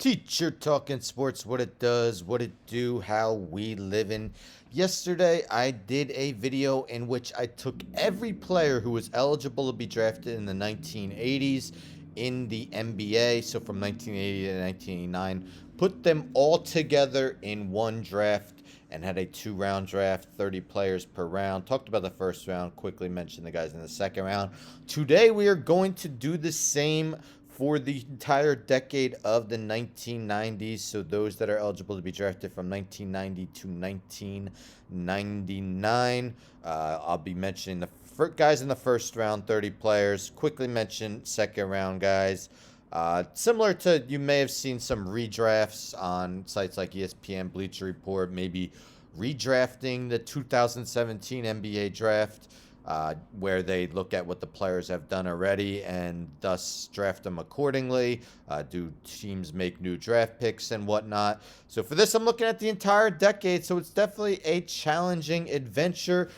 Teacher Talking Sports, what it does, what it do, how we living. Yesterday, I did a video in which I took every player who was eligible to be drafted in the 1980s in the NBA, so from 1980 to 1989, put them all together in one draft and had a 2-round draft, 30 players per round. Talked about the first round, quickly mentioned the guys in the second round. Today, we are going to do the same for the entire decade of the 1990s. So those that are eligible to be drafted from 1990 to 1999. I'll be mentioning the guys in the first round, 30 players. Quickly mention second round guys. Similar to, you may have seen some redrafts on sites like ESPN, Bleacher Report, maybe redrafting the 2017 NBA draft. Where they look at what the players have done already and thus draft them accordingly. Do teams make new draft picks and whatnot? So for this, I'm looking at the entire decade, so it's definitely a challenging adventure.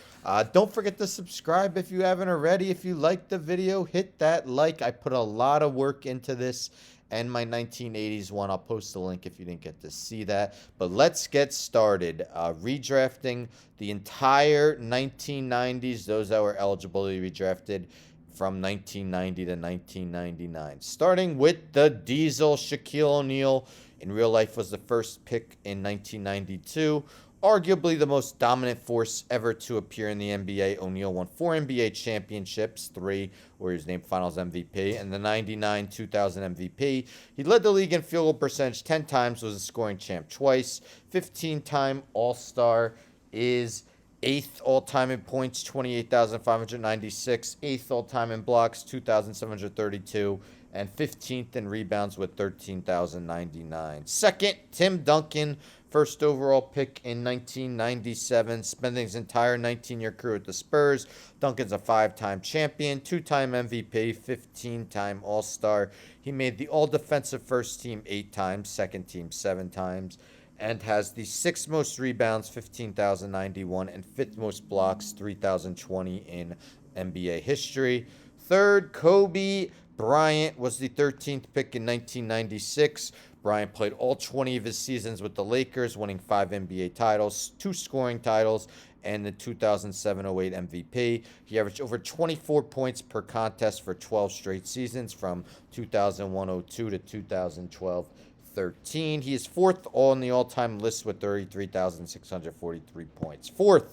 Don't forget to subscribe if you haven't already. If you liked the video, hit that like. I put a lot of work into this and my 1980s one. I'll post the link if you didn't get to see that. But let's get started. Redrafting the entire 1990s, those that were eligible to be redrafted from 1990 to 1999. Starting with the Diesel, Shaquille O'Neal. In real life was the first pick in 1992. Arguably the most dominant force ever to appear in the NBA. O'Neal won 4 NBA championships, 3 where he was named Finals MVP, and the 99-2000 MVP. He led the league in field goal percentage 10 times, was a scoring champ twice, 15-time All-Star, is 8th all-time in points, 28,596, 8th all-time in blocks, 2,732, and 15th in rebounds with 13,099. Second, Tim Duncan, first overall pick in 1997, spending his entire 19-year career with the Spurs. Duncan's a 5-time champion, 2-time MVP, 15-time All-Star. He made the All-Defensive First Team 8 times, Second Team 7 times, and has the 6th most rebounds, 15,091, and 5th most blocks, 3,020 in NBA history. Third, Kobe Bryant was the 13th pick in 1996. Bryant played all 20 of his seasons with the Lakers, winning 5 NBA titles, 2 scoring titles, and the 2007-08 MVP. He averaged over 24 points per contest for 12 straight seasons from 2001-02 to 2012-13. He is 4th on the all-time list with 33,643 points. 4th,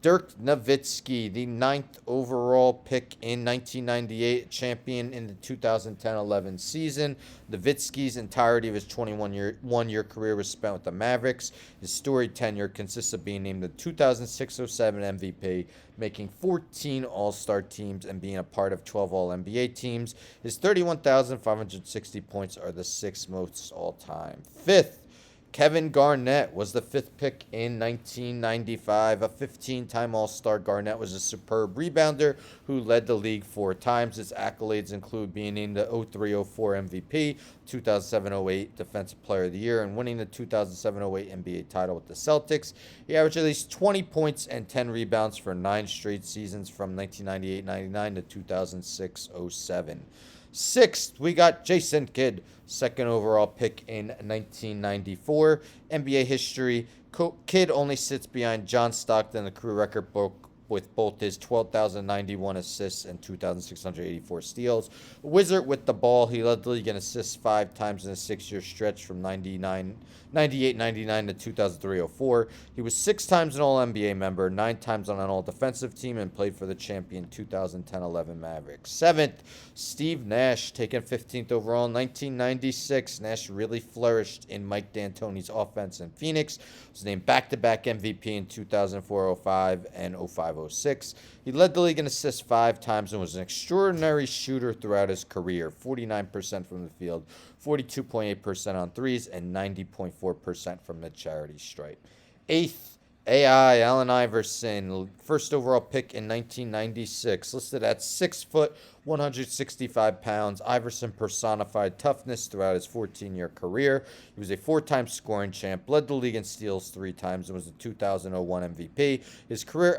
Dirk Nowitzki, the 9th overall pick in 1998, champion in the 2010-11 season. Nowitzki's entirety of his 21-year career was spent with the Mavericks. His storied tenure consists of being named the 2006-07 MVP, making 14 All-Star teams and being a part of 12 All-NBA teams. His 31,560 points are the 6th most all-time. 5th, Kevin Garnett was the 5th pick in 1995, a 15-time All-Star. Garnett was a superb rebounder who led the league 4 times. His accolades include being named the 03-04 MVP, 2007-08 Defensive Player of the Year, and winning the 2007-08 NBA title with the Celtics. He averaged at least 20 points and 10 rebounds for 9 straight seasons from 1998-99 to 2006-07. 6th, we got Jason Kidd, 2nd overall pick in 1994. NBA history, Kidd only sits behind John Stockton, the career record book, with both his 12,091 assists and 2,684 steals. Wizard with the ball, he led the league in assists 5 times in a 6-year stretch from 98-99 to 2003-04. He was 6 times an All-NBA member, 9 times on an All-Defensive team, and played for the champion 2010-11 Mavericks. 7th, Steve Nash, taken 15th overall in 1996. Nash really flourished in Mike D'Antoni's offense in Phoenix. Was named back-to-back MVP in 2004-05 and 05-06. He led the league in assists 5 times and was an extraordinary shooter throughout his career. 49% from the field, 42.8% on threes, and 90.4% from the charity stripe. 8th, AI, Allen Iverson, first overall pick in 1996, listed at 6 foot, 165 pounds. Iverson personified toughness throughout his 14-year career. He was a 4-time scoring champ, led the league in steals 3 times, and was the 2001 MVP. His career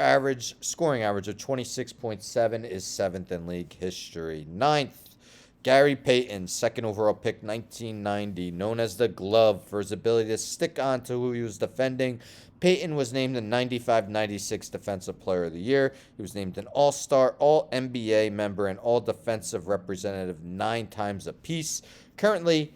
scoring average of 26.7 is 7th in league history. 9th, Gary Payton, second overall pick, 1990, known as the Glove for his ability to stick on to who he was defending. Payton was named the 95-96 Defensive Player of the Year. He was named an All-Star, All-NBA member, and All-Defensive Representative 9 times apiece. Currently,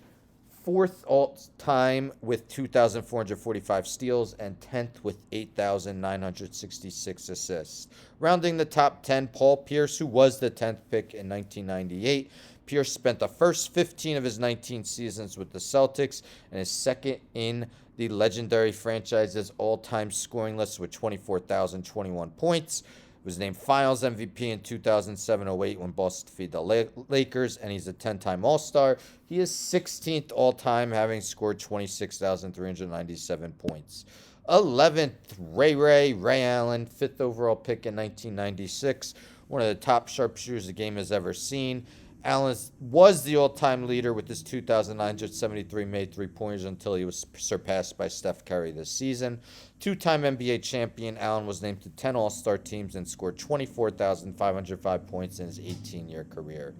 fourth all-time with 2,445 steals and 10th with 8,966 assists. Rounding the top 10, Paul Pierce, who was the 10th pick in 1998. Pierce spent the first 15 of his 19 seasons with the Celtics and is second in the legendary franchise's all-time scoring list with 24,021 points. Was named Finals MVP in 2007-08 when Boston defeated the Lakers, and he's a 10-time All-Star. He is 16th all-time, having scored 26,397 points. 11th, Ray Allen, 5th overall pick in 1996, one of the top sharpshooters the game has ever seen. Allen was the all-time leader with his 2,973 made three-pointers until he was surpassed by Steph Curry this season. Two-time NBA champion, Allen was named to 10 All-Star teams and scored 24,505 points in his 18-year career.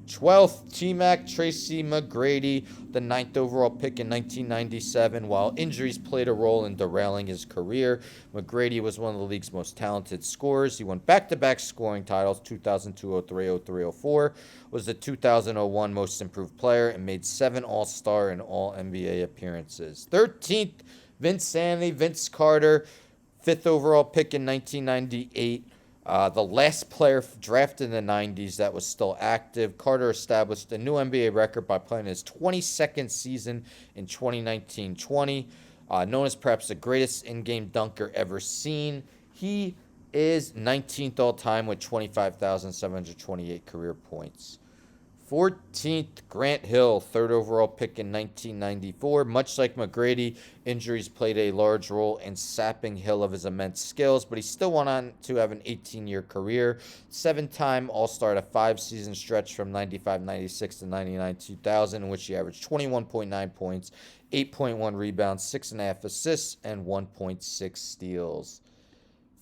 12th, T-Mac Tracy McGrady, the 9th overall pick in 1997. While injuries played a role in derailing his career, McGrady was one of the league's most talented scorers. He won back-to-back scoring titles, 2002-03, 03-04, was the 2001 Most Improved Player, and made 7 All-Star and All-NBA appearances. 13th, Vince Carter, 5th overall pick in 1998. The last player drafted in the 90s that was still active. Carter established a new NBA record by playing his 22nd season in 2019-20. Known as perhaps the greatest in-game dunker ever seen. He is 19th all-time with 25,728 career points. 14th, Grant Hill, 3rd overall pick in 1994. Much like McGrady, injuries played a large role in sapping Hill of his immense skills, but he still went on to have an 18-year career. 7-time All-Star at a 5-season stretch from 95-96 to 99-2000, in which he averaged 21.9 points, 8.1 rebounds, 6.5 assists, and 1.6 steals.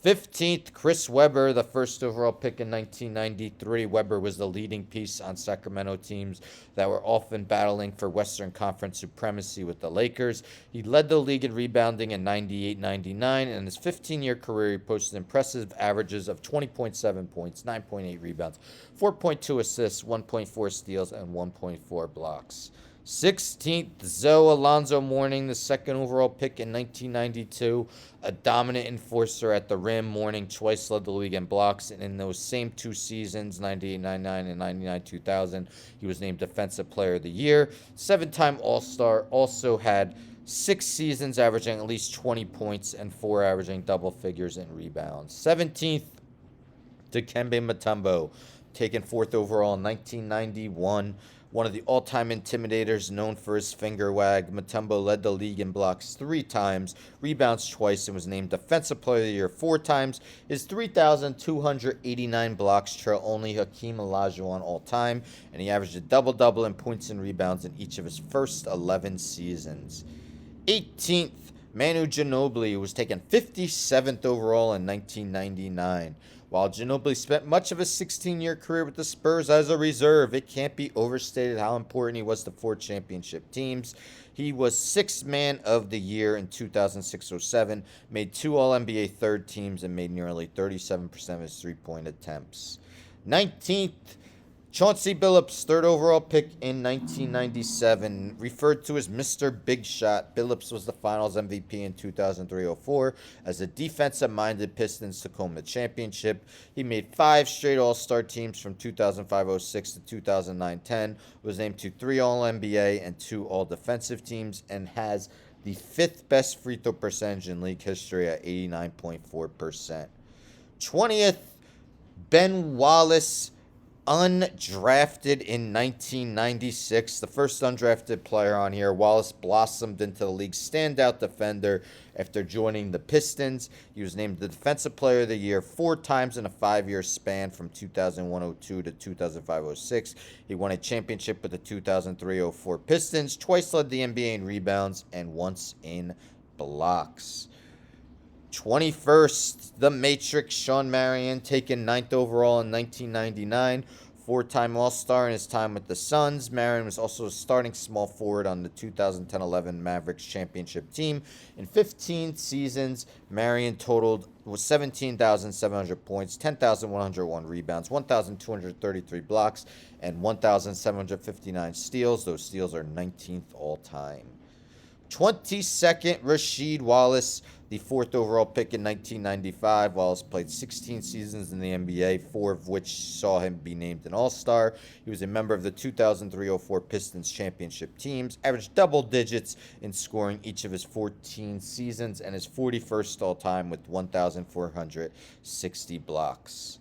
15th, Chris Webber, the 1st overall pick in 1993. Webber was the leading piece on Sacramento teams that were often battling for Western Conference supremacy with the Lakers. He led the league in rebounding in 98-99, and in his 15-year career, he posted impressive averages of 20.7 points, 9.8 rebounds, 4.2 assists, 1.4 steals, and 1.4 blocks. 16th, Zoe Alonzo Mourning, the 2nd overall pick in 1992. A dominant enforcer at the rim, Mourning twice led the league in blocks, and in those same 2 seasons, 98-99 and 99-2000, he was named Defensive Player of the Year. 7-time All-Star, also had 6 seasons averaging at least 20 points and 4 averaging double figures in rebounds. 17th, Dikembe Mutombo, taken 4th overall in 1991. One of the all-time intimidators, known for his finger wag, Mutombo led the league in blocks 3 times, rebounds twice, and was named Defensive Player of the Year 4 times. His 3,289 blocks trail only Hakeem Olajuwon all-time, and he averaged a double-double in points and rebounds in each of his first 11 seasons. 18th, Manu Ginobili, who was taken 57th overall in 1999. While Ginobili spent much of his 16-year career with the Spurs as a reserve, it can't be overstated how important he was to 4 championship teams. He was 6th Man of the Year in 2006-07, made 2 All-NBA third teams, and made nearly 37% of his three-point attempts. 19th, Chauncey Billups, 3rd overall pick in 1997, referred to as Mr. Big Shot. Billups was the Finals MVP in 2003-04 as the defensive-minded Pistons took home the championship. He made 5 straight All-Star teams from 2005-06 to 2009-10, was named to 3 All-NBA and 2 All-Defensive teams, and has the 5th best free throw percentage in league history at 89.4%. 20th, Ben Wallace, undrafted in 1996, the first undrafted player on here. Wallace blossomed into the league's standout defender after joining the Pistons. He was named the Defensive Player of the Year 4 times in a 5-year span from 2001-02 to 2005-06. He won a championship with the 2003-04 Pistons, twice led the NBA in rebounds, and once in blocks. 21st, the Matrix, Shawn Marion, taken 9th overall in 1999. four-time All-Star in his time with the Suns. Marion was also a starting small forward on the 2010-11 Mavericks championship team. In 15 seasons, Marion totaled was 17,700 points, 10,101 rebounds, 1,233 blocks, and 1,759 steals. Those steals are 19th all-time. 22nd, Rasheed Wallace, the fourth overall pick in 1995. Wallace played 16 seasons in the NBA, 4 of which saw him be named an All-Star. He was a member of the 2003-04 Pistons championship teams, averaged double digits in scoring each of his 14 seasons, and is 41st all-time with 1,460 blocks.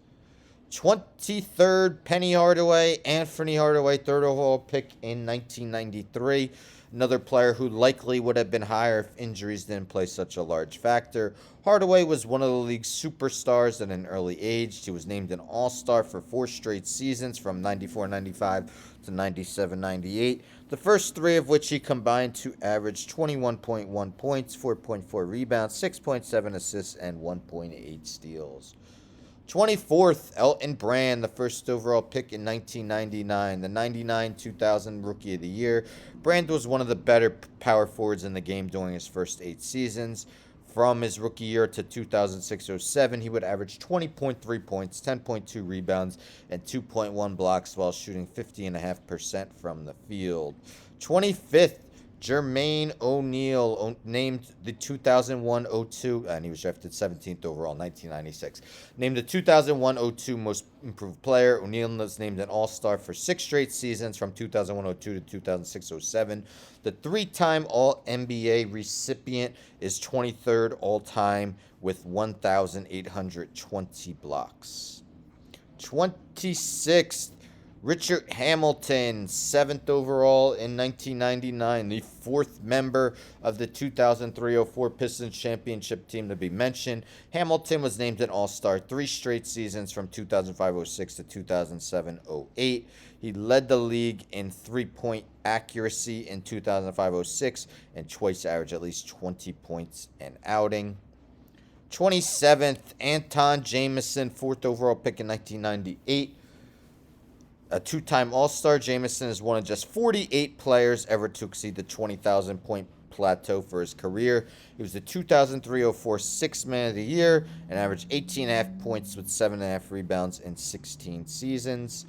23rd, Penny Hardaway, Anthony Hardaway, third overall pick in 1993. Another player who likely would have been higher if injuries didn't play such a large factor. Hardaway was one of the league's superstars at an early age. He was named an All-Star for 4 straight seasons from 94-95 to 97-98, the first 3 of which he combined to average 21.1 points, 4.4 rebounds, 6.7 assists, and 1.8 steals. 24th, Elton Brand, the first overall pick in 1999, the 99-2000 Rookie of the Year. Brand was one of the better power forwards in the game during his first 8 seasons. From his rookie year to 2006-07, he would average 20.3 points, 10.2 rebounds, and 2.1 blocks while shooting 50.5% from the field. 25th, Jermaine O'Neal, named the 2001-02, and he was drafted 17th overall, 1996. Named the 2001-02 Most Improved Player, O'Neal was named an All-Star for 6 straight seasons from 2001-02 to 2006-07. The 3-time All-NBA recipient is 23rd all-time with 1,820 blocks. 26th, Richard Hamilton, 7th overall in 1999, the 4th member of the 2003-04 Pistons championship team to be mentioned. Hamilton was named an All-Star 3 straight seasons from 2005-06 to 2007-08. He led the league in three-point accuracy in 2005-06 and twice averaged at least 20 points an outing. 27th, Anton Jamison, 4th overall pick in 1998. A 2-time All-Star, Jamison is one of just 48 players ever to exceed the 20,000-point plateau for his career. He was the 2003-04 Sixth Man of the Year and averaged 18.5 points with 7.5 rebounds in 16 seasons.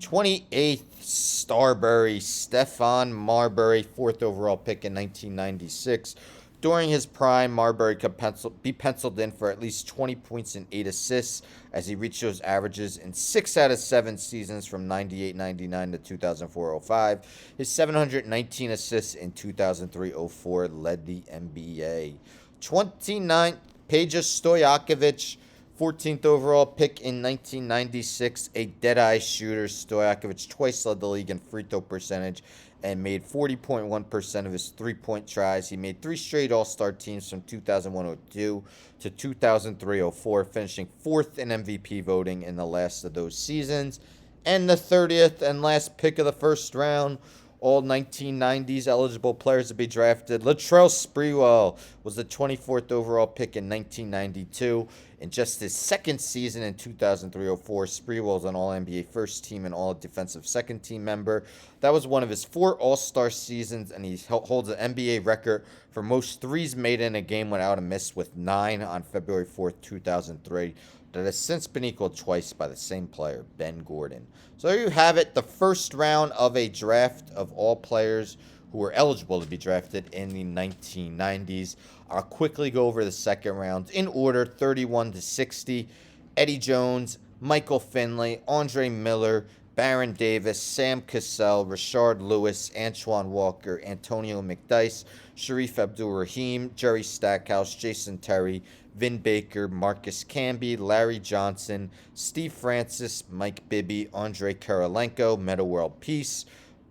28th, Starbury, Stephon Marbury, 4th overall pick in 1996. During his prime, Marbury could be penciled in for at least 20 points and 8 assists as he reached those averages in 6 out of 7 seasons from 98-99 to 2004-05. His 719 assists in 2003-04 led the NBA. 29th, Peja Stojakovic, 14th overall pick in 1996, a dead-eye shooter. Stojakovic twice led the league in free throw percentage and made 40.1% of his three-point tries. He made 3 straight All-Star teams from 2001-02 to 2003-04, finishing 4th in MVP voting in the last of those seasons. And the 30th and last pick of the first round, all 1990s eligible players to be drafted. Latrell Sprewell was the 24th overall pick in 1992. In just his second season in 2003-04, Sprewell was an All-NBA first team and All-Defensive second team member. That was one of his 4 All-Star seasons, and he holds an NBA record for most threes made in a game without a miss with 9 on February 4th, 2003. That has since been equaled twice by the same player, Ben Gordon. So there you have it, the first round of a draft of all players who were eligible to be drafted in the 1990s. I'll quickly go over the second round in order, 31 to 60. Eddie Jones, Michael Finley, Andre Miller, Baron Davis, Sam Cassell, Rashard Lewis, Antoine Walker, Antonio McDyess, Sharif Abdul-Rahim, Jerry Stackhouse, Jason Terry, Vin Baker, Marcus Camby, Larry Johnson, Steve Francis, Mike Bibby, Andre Kirilenko, Metta World Peace,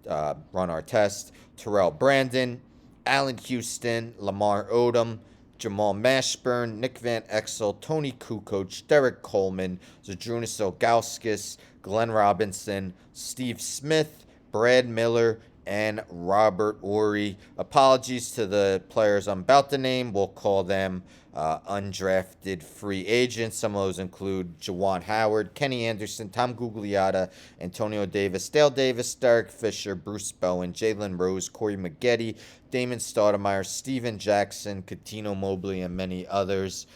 Ron Artest, Terrell Brandon, Allen Houston, Lamar Odom, Jamal Mashburn, Nick Van Exel, Tony Kukoc, Derek Coleman, Zydrunas Ilgauskas, Glenn Robinson, Steve Smith, Brad Miller, and Robert Ory. Apologies to the players I'm about to name. We'll call them undrafted free agents. Some of those include Jawan Howard, Kenny Anderson, Tom Gugliotta, Antonio Davis, Dale Davis, Derek Fisher, Bruce Bowen, Jalen Rose, Corey Maggette, Damon Stoudemire, Steven Jackson, Coutinho Mobley, and many others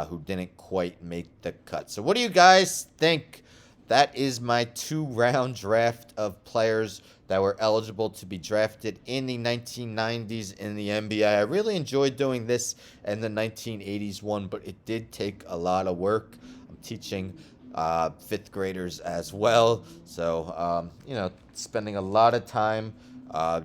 who didn't quite make the cut. So what do you guys think? That is my 2-round draft of players that were eligible to be drafted in the 1990s in the NBA. I really enjoyed doing this and the 1980s one, but it did take a lot of work. I'm teaching 5th graders as well, so spending a lot of time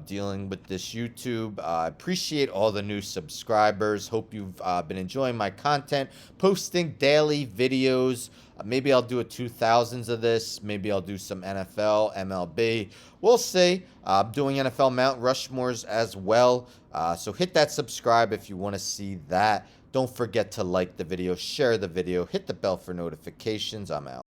dealing with this YouTube. I appreciate all the new subscribers. Hope you've been enjoying my content. Posting daily videos. Maybe I'll do a 2000s of this. Maybe I'll do some NFL, MLB. We'll see. I'm doing NFL Mount Rushmores as well. So hit that subscribe if you want to see that. Don't forget to like the video, share the video, hit the bell for notifications. I'm out.